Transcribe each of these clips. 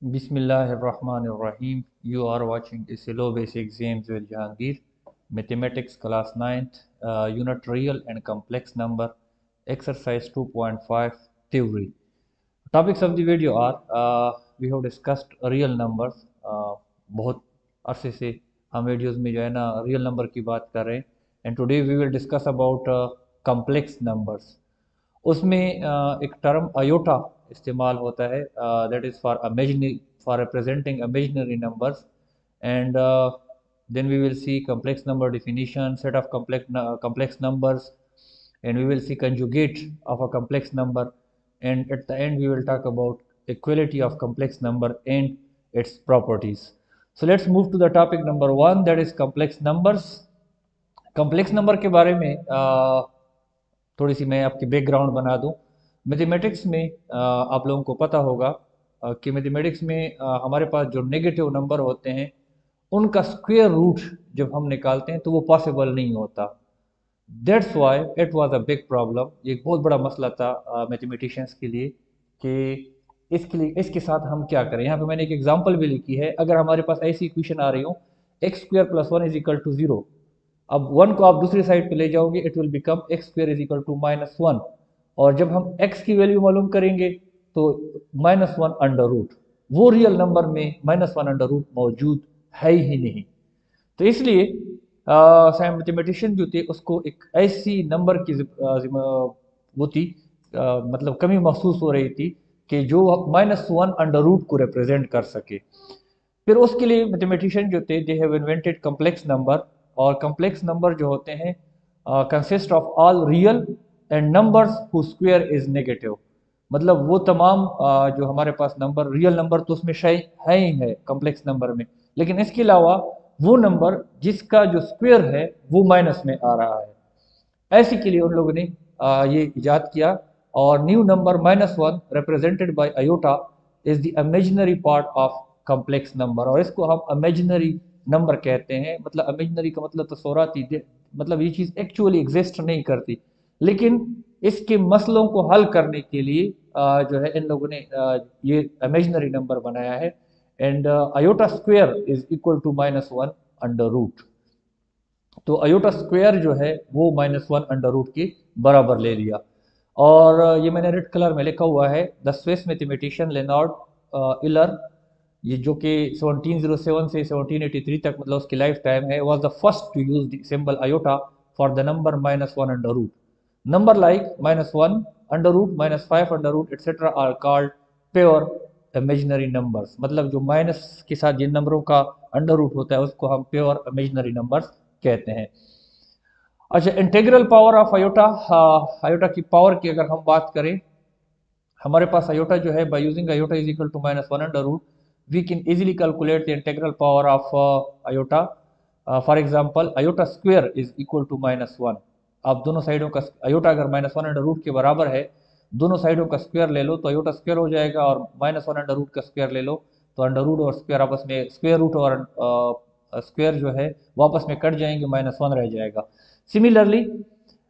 Bismillahirrahmanirrahim. You are watching SLO Basic Exams with Jahangir. Mathematics Class 9th, Unit Real and Complex Number, Exercise 2.5 Theory. Topics of the video are we have discussed real numbers. बहुत अरसे से हम videos में जो है ना real number की बात कर रहे हैं and today we will discuss about complex numbers. उसमें एक टर्म अयोटा इस्तेमाल होता है that is for representing imaginary numbers and then we will see complex number definition, set of complex numbers, and we will see conjugate of a complex number, and at the end we will talk about equality of complex number and its properties. So let's move to the topic number one, that is complex numbers. complex number के बारे में थोड़ी सी मैं आपकी background बना दूं। Mathematics में आप लोगों को पता होगा कि मैथमेटिक्स में हमारे पास जो नेगेटिव नंबर होते हैं उनका स्क्वायर रूट जब हम निकालते हैं तो वो पॉसिबल नहीं होता। That's why it was a big problem. ये एक बहुत बड़ा मसला था मैथमेटिशियंस के लिए कि इसके साथ हम क्या करें। यहाँ पे मैंने एक एग्जांपल भी लिखी है। अगर हमारे पास ऐसी इक्वेशन आ रही हो x square plus one is equal to zero, अब वन को आप दूसरी साइड पे ले जाओगे it will become x square is equal to minus one, और जब हम एक्स की वैल्यू मालूम करेंगे तो माइनस वन अंडर रूट, वो रियल नंबर में माइनस वन अंडर रूट मौजूद है ही नहीं। तो इसलिए मैथमेटिशियन जो थे उसको एक ऐसी नंबर की वो थी मतलब कमी महसूस हो रही थी कि जो माइनस वन अंडर रूट को रिप्रेजेंट कर सके। फिर उसके लिए मैथमेटिशियन जो थे they have invented complex number. और कॉम्प्लेक्स नंबर जो होते हैं consist of all real and numbers who square is negative. मतलब वो तमाम जो हमारे पास नंबर रियल नंबर तो उसमें है ही है कॉम्प्लेक्स नंबर में, लेकिन इसके अलावा वो नंबर जिसका जो स्क्वायर है वो माइनस में आ रहा है। ऐसे के लिए उन लोगों ने ये इजाद किया। और new number minus one represented by iota is the imaginary part of complex number, और इसको हम इमेजिनरी नंबर कहते हैं। मतलब इमेजिनरी का मतलब तस्वुराती, मतलब ये चीज़ एक्चुअली एग्जिस्ट नहीं करती, लेकिन इसके मसलों को हल करने के लिए जो है इन लोगों ने ये इमेजिनरी नंबर बनाया है। And iota square is equal to minus one under root. तो अयोटा स्क्वायर जो है वो माइनस वन अंडर रूट के बराबर ले लिया। और ये मैंने रेड कलर में लिखा हुआ है the Swiss mathematician Leonhard Euler, ये जो कि 1707 से 1783 तक मतलब उसकी लाइफ टाइम है, was the first to use the symbol iota for the number minus one under root. Number like minus one under root, minus five under root etcetera are called pure imaginary numbers. मतलब जो minus के साथ जिन नंबरों का under root होता है उसको हम प्योर इमेजिनरी नंबर्स कहते हैं। अच्छा, integral power of iota. Iota की पावर की अगर हम बात करें, हमारे पास अयोटा जो है by using iota is equal to minus one under root we can easily calculate the integral power of iota. For example iota square is equal to minus one. आप दोनों साइडों का अयोटा अगर माइनस वन अंडर रूट के बराबर है, दोनों साइडों का स्क्वायर ले लो तो अयोटा स्क्वायर हो जाएगा, और माइनस वन अंडर रूट का स्क्वायर ले लो तो अंडर रूट और स्क्वायर आपस में, स्क्वायर रूट और स्क्वायर जो है वापस में कट जाएंगे, माइनस वन रह जाएगा। सिमिलरली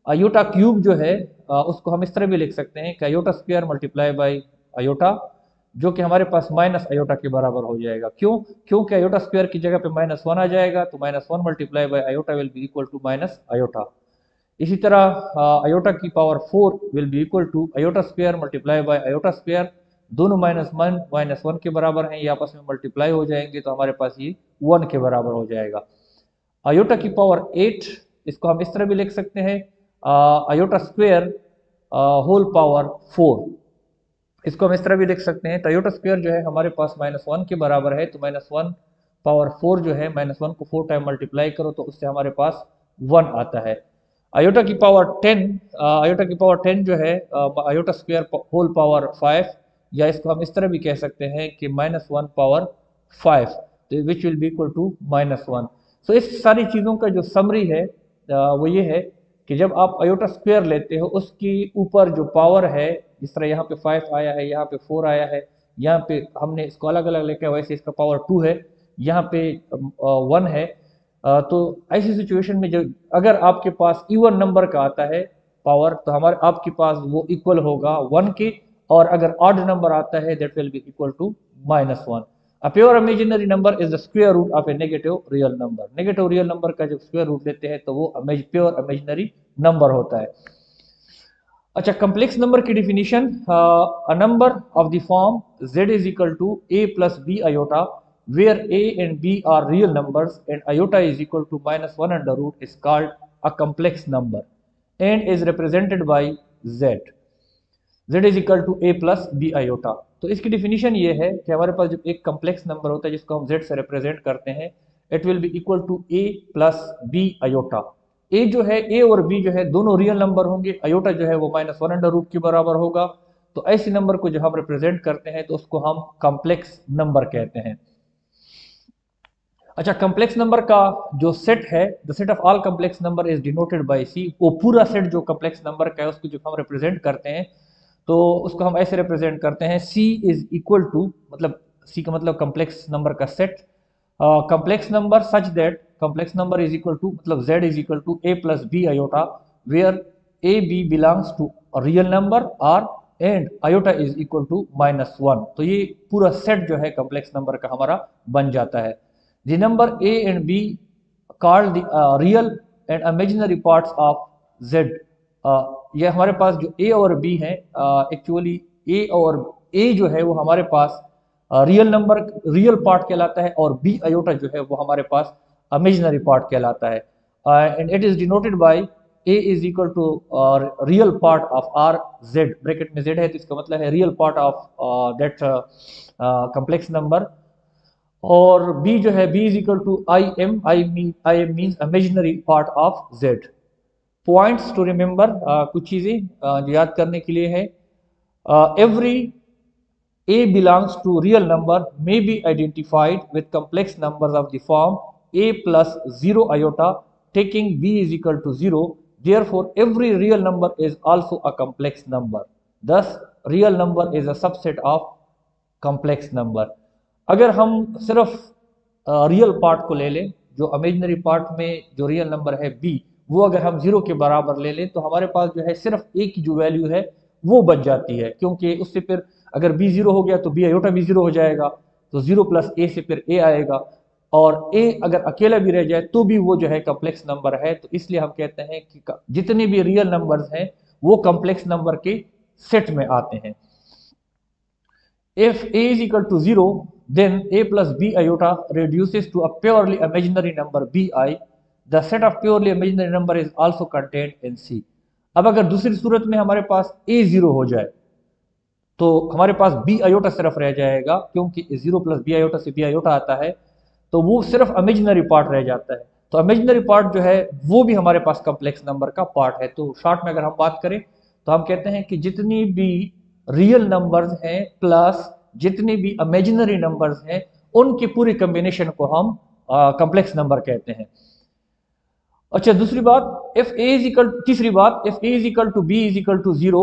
अयोटा क्यूब जो है उसको हम इस तरह भी लिख सकते हैं कि iota square multiply by iota, जो कि हमारे पास माइनस अयोटा के बराबर हो जाएगा। क्यों? क्योंकि अयोटा स्क्वायर की जगह पे माइनस वन आ जाएगा, तो minus one multiply by iota will be equal to minus iota. इसी तरह अयोटा की power four will be equal to iota square multiply by iota square. दोनों माइनस वन के बराबर हैं, ये आपस में मल्टीप्लाई हो जाएंगे तो हमारे पास ये वन के बराबर हो जाएगा। अयोटा की पावर एट, इसको हम इस तरह भी लिख सकते हैं iota square whole power four, इसको हम इस तरह भी लिख सकते हैं। तो अयोटा स्क्वायर जो है हमारे पास माइनस वन के बराबर है, तो माइनस वन पावर फोर जो है माइनस वन को फोर टाइम मल्टीप्लाई करो तो उससे हमारे पास वन आता है। अयोटा की पावर टेन, अयोटा की पावर टेन जो है iota square whole power five, या इसको हम इस तरह भी कह सकते हैं कि माइनस वन पावर फाइव, तो which will be equal to minus one. So इस सारी चीज़ों का जो समरी है वो ये है कि जब आप अयोटा स्क्वायर लेते हो उसकी ऊपर जो पावर है, जिस तरह यहाँ पे फाइव आया है, यहाँ पे फोर आया है, यहाँ पे हमने इसको अलग अलग लेके वैसे इसका पावर टू है, यहाँ पे वन है। तो ऐसी सिचुएशन में जब अगर आपके पास इवन नंबर का आता है पावर, तो हमारे आपके पास वो इक्वल होगा वन के, और अगर ऑड नंबर आता है that will be equal to -1। A pure imaginary number is the square root of a negative real number. Negative real number का जब स्क्वायर रूट लेते हैं तो वो प्योर इमेजिनरी नंबर होता है। अच्छा, कम्प्लेक्स नंबर की definition, a number of the form z is equal to a plus b iota where a and b are real numbers and iota is equal to -1 under root is called a complex number and is represented by z। z is equal to a plus b iota. तो इसकी definition ये है कि हमारे पास जब एक complex number होता है जिसको हम z से रिप्रेजेंट करते हैं, it will be equal to a plus b iota. a जो है, a और b जो है दोनों रियल नंबर होंगे, आयोटा जो है वो -1 अंडर रूट के बराबर होगा। तो ऐसे नंबर को जब हम रिप्रेजेंट करते हैं तो उसको हम कॉम्प्लेक्स नंबर कहते हैं। अच्छा, कॉम्प्लेक्स नंबर का जो सेट है, the set of all complex number is denoted by C. वो पूरा सेट जो कॉम्प्लेक्स नंबर का है उसको जब हम रिप्रेजेंट करते हैं तो उसको हम ऐसे रिप्रेजेंट करते हैं, सी इज इक्वल टू, मतलब सी का मतलब कॉम्प्लेक्स नंबर का set, complex number such that complex number is equal to, मतलब z is equal to a plus b iota where a b belongs to real number R and iota is equal to -1। तो ये पूरा set जो है complex number का हमारा बन जाता है। The number a and b called the real and imaginary parts of z। ये हमारे पास जो a और b है, एक्चुअली a और a जो है वो हमारे पास रियल नंबर, रियल पार्ट कहलाता है, और b आयोटा जो है वो हमारे पास इमेजिनरी पार्ट कहलाता है। And it is denoted by a is equal to real part of r z, bracket में z है तो इसका मतलब है real part of that complex number, और b जो है b is equal to I M means imaginary part of z। Points to remember, कुछ चीजें जो याद करने के लिए है, every a belongs to real number may be identified with complex numbers of the form a plus 0 iota taking b is equal to 0, therefore every real number is also a complex number, thus real number is a subset of complex number। अगर हम सिर्फ real part को ले लें, जो imaginary part में जो real number है b, वो अगर हम 0 के बराबर ले लें तो हमारे पास जो है सिर्फ a की जो वैल्यू है वो बच जाती है, क्योंकि उससे फिर अगर b 0 हो गया तो b आयोटा भी 0 हो जाएगा, तो 0 प्लस a से फिर a आएगा, और a अगर अकेला भी रह जाए तो भी वो जो है कॉम्प्लेक्स नंबर है। तो इसलिए हम कहते हैं कि जितने भी रियल नंबर्स हैं वो कॉम्प्लेक्स नंबर के सेट में आते हैं। If a is equal to 0, then a plus b iota reduces to a purely imaginary number bi. The set of purely imaginary number is also contained in C। अब अगर दूसरी सूरत में हमारे पास a 0 हो जाए तो हमारे पास b आयोटा सिर्फ रह जाएगा, क्योंकि 0 प्लस बी आयोटा से b आयोटा आता है, तो वो सिर्फ इमेजिनरी पार्ट रह जाता है। तो इमेजिनरी पार्ट जो है वो भी हमारे पास कॉम्प्लेक्स नंबर का पार्ट है। तो शॉर्ट में अगर हम बात करें तो हम कहते हैं कि जितनी भी रियल नंबर्स हैं प्लस जितने भी इमेजिनरी नंबर्स हैं उनकी पूरी कॉम्बिनेशन को हम कॉम्प्लेक्स नंबर कहते हैं। अच्छा, दूसरी बात, इफ ए इज इक्वल, तीसरी बात, if a is equal to b is equal to 0,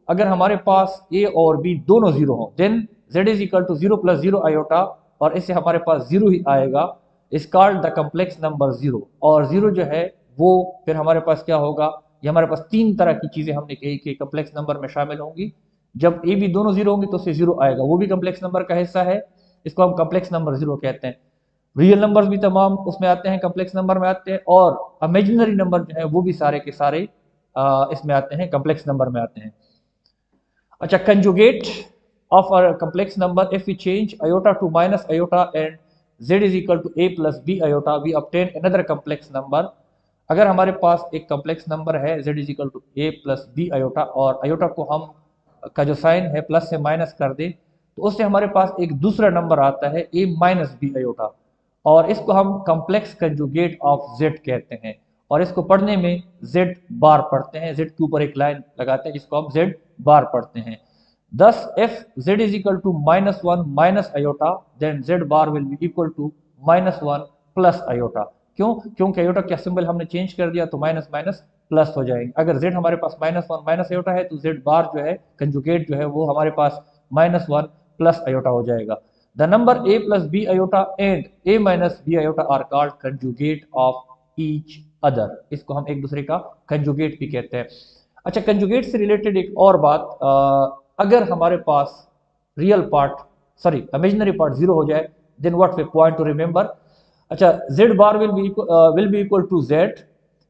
अगर हमारे पास a और b दोनों 0 हो, then z is equal to 0 plus 0 iota, और इससे हमारे पास 0 ही आएगा, is called the complex number 0। और 0 जो है वो फिर हमारे पास क्या होगा, ये हमारे पास तीन तरह की चीजें हमने कही कि कॉम्प्लेक्स नंबर में शामिल होंगी। जब a b दोनों 0 होंगे तो उससे 0 आएगा, वो भी कॉम्प्लेक्स नंबर का हिस्सा है, इसको हम कॉम्प्लेक्स नंबर 0 कहते हैं। रियल नंबर्स भी तमाम उसमें आते हैं, कॉम्प्लेक्स नंबर में आते हैं, और इमेजिनरी नंबर जो है वो भी सारे के सारे इसमें आते हैं, कॉम्प्लेक्स नंबर में आते हैं। अच्छा, conjugate of a complex number, if we change iota to minus iota and z is equal to a plus b iota, we obtain another complex number. अगर हमारे पास एक कॉम्प्लेक्स नंबर है z is equal to a plus b iota, और iota को हम का जो साइन है प्लस से माइनस कर दे तो उससे हमारे पास एक दूसरा नंबर आता है a माइनस बी आयोटा, और इसको हम कॉम्प्लेक्स कंजुगेट ऑफ z कहते हैं, और इसको पढ़ने में z बार पढ़ते हैं, z के ऊपर एक लाइन लगाते हैं जिसको हम z बार पढ़ते हैं। दस if z is equal to -1 minus iota, then z bar will be equal to -1 plus iota. क्यों? क्योंकि आयोटा का सिंबल हमने चेंज कर दिया तो माइनस माइनस प्लस हो जाएंगे। अगर z हमारे पास -1 माइनस आयोटा है तो z बार जो है कंजुगेट जो है वो हमारे पास -1 प्लस आयोटा हो जाएगा। The number a plus b iota and a minus b iota are called conjugate of each other। इसको हम एक दूसरे का कंजुगेट भी कहते हैं। अच्छा, कंजुगेट से रिलेटेड एक और बात, अगर हमारे पास real part sorry imaginary part 0 हो जाए, then what we point to remember. अच्छा, z bar will be equal to z,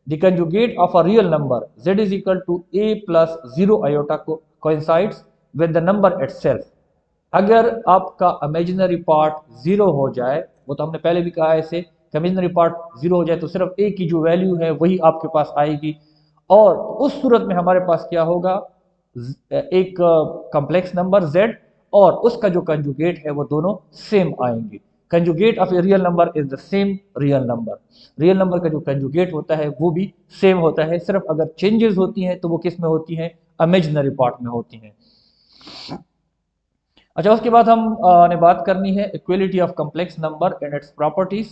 the conjugate of a real number z is equal to a plus 0 iota coincides with the number itself। अगर आपका imaginary part 0 हो जाए, वो तो हमने पहले भी कहा है इसे, इमेजिनरी पार्ट 0 हो जाए तो सिर्फ a की जो वैल्यू है वही आपके पास आएगी, और उस सूरत में हमारे पास क्या होगा, एक कॉम्प्लेक्स नंबर z और उसका जो कंजुगेट है वो दोनों सेम आएंगे। Conjugate of a real number is the same real number. Real number का जो कंजुगेट होता है वो भी सेम होता है, सिर्फ अगर चेंजेस होती हैं तो वो किस में होती हैं, इमेजिनरी पार्ट में होती हैं। अच्छा, उसके बाद हम ने बात करनी है equality of complex number and its properties.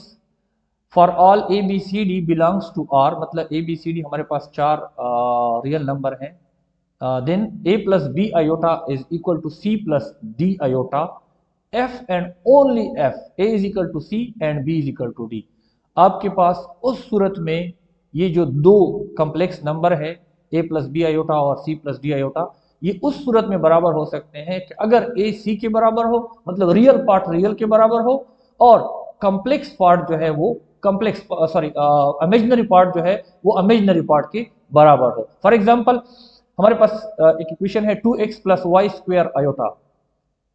For all a b c d belongs to R, मतलब ए बी सी डी हमारे पास 4 रियल नंबर हैं, then a plus b iota is equal to c plus d iota, f and only f, a is equal to c and b is equal to d। आपके पास उस सूरत में ये जो दो complex number है a plus b iota और c plus d iota, ये उस सूरत में बराबर हो सकते हैं कि अगर a c के बराबर हो, मतलब रियल पार्ट रियल के बराबर हो, और कॉम्प्लेक्स पार्ट जो है वो कॉम्प्लेक्स सॉरी इमेजिनरी पार्ट जो है वो इमेजिनरी पार्ट के बराबर हो। फॉर एग्जांपल हमारे पास एक इक्वेशन है 2x plus y square iota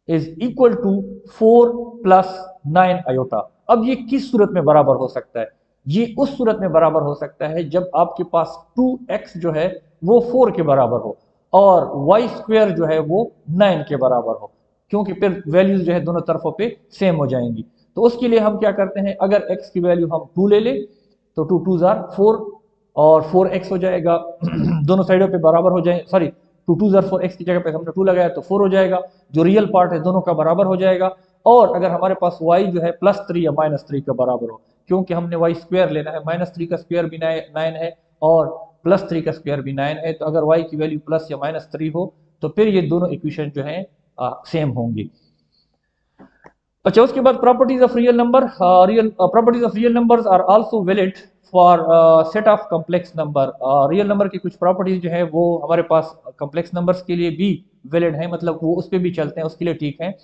is equal to 4 plus 9 iota. अब ये किस सूरत में बराबर हो सकता है, ये उस सूरत में बराबर हो सकता है जब आपके पास 2x जो है वो 4 के बराबर हो और y स्क्वायर जो है वो 9 के बराबर हो, क्योंकि फिर वैल्यूज जो है दोनों तरफों पे सेम हो जाएंगी। तो उसके लिए हम क्या करते हैं, अगर x की वैल्यू हम 2 ले लें तो 2 2 जार 4 और 4x हो जाएगा दोनों साइडों पे बराबर हो जाए, सॉरी 2 2 जार 4x की जगह पे हमने 2 लगाया तो 4 हो जाएगा, जो रियल पार्ट है दोनों का बराबर हो जाएगा। और अगर हमारे पास y जो है +3 या -3 का बराबर हो, क्योंकि हमने y स्क्वायर लेना है, -3 का स्क्वायर भी 9 है और +3 का स्क्वायर भी 9 है, तो अगर y की वैल्यू प्लस या -3 हो तो फिर ये दोनों इक्वेशन जो है सेम होंगी। अच्छा, उसके बाद properties of real number, properties of real numbers are also valid for set of complex number. Real number की कुछ प्रॉपर्टीज जो है वो हमारे पास कॉम्प्लेक्स नंबर्स के लिए भी वैलिड है, मतलब वो उस पर भी चलते हैं, उसके लिए ठीक है।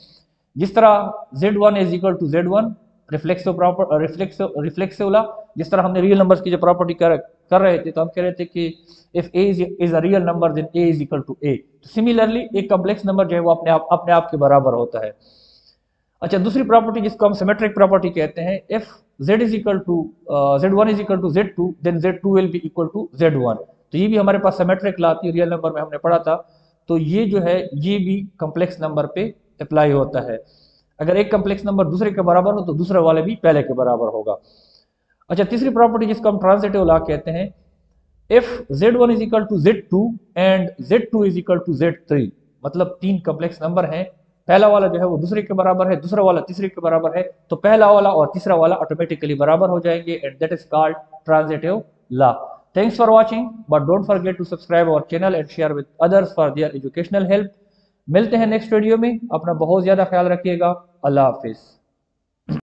जिस तरह z1 is equal to z1 रिफ्लेक्सिवला, जिस तरह हमने रियल नंबर्स की जो प्रॉपर्टी कर रहे थे तो हम कह रहे थे कि if a is a real number then a is equal to a। Similarly एक कॉम्प्लेक्स नंबर जो है वो अपने आप के बराबर होता है। अच्छा, दूसरी प्रॉपर्टी जिसको हम सिमेट्रिक प्रॉपर्टी कहते हैं, if z is equal to z1 is equal to z2 then z2 will be equal to z1। तो ये भी हमारे पास सिमेट्रिक लाती है, रियल नंबर में हमने पढ़ा था, तो ये जो है ये भी कॉम्प्लेक्स नंबर पे अप्लाई होता है। अगर एक कॉम्प्लेक्स नंबर दूसरे के बराबर हो तो दूसरे वाले भी पहले के बराबर होगा। अच्छा, तीसरी प्रॉपर्टी जिसको हम ट्रांजिटिव लॉ कहते हैं, if z1 is equal to z2 and z2 is equal to z3, मतलब 3 कॉम्प्लेक्स नंबर हैं, पहला वाला जो है वो दूसरे के बराबर है, दूसरा वाला तीसरे के बराबर है, तो पहला वाला और तीसरा वाला ऑटोमेटिकली बराबर हो जाएंगे, and that is called transitive law. Thanks for watching, but don't forget to subscribe our channel and share with others for their educational help. मिलते हैं नेक्स्ट वीडियो में, अपना बहुत ज्यादा ख्याल रखिएगा। अल्लाह हाफिज।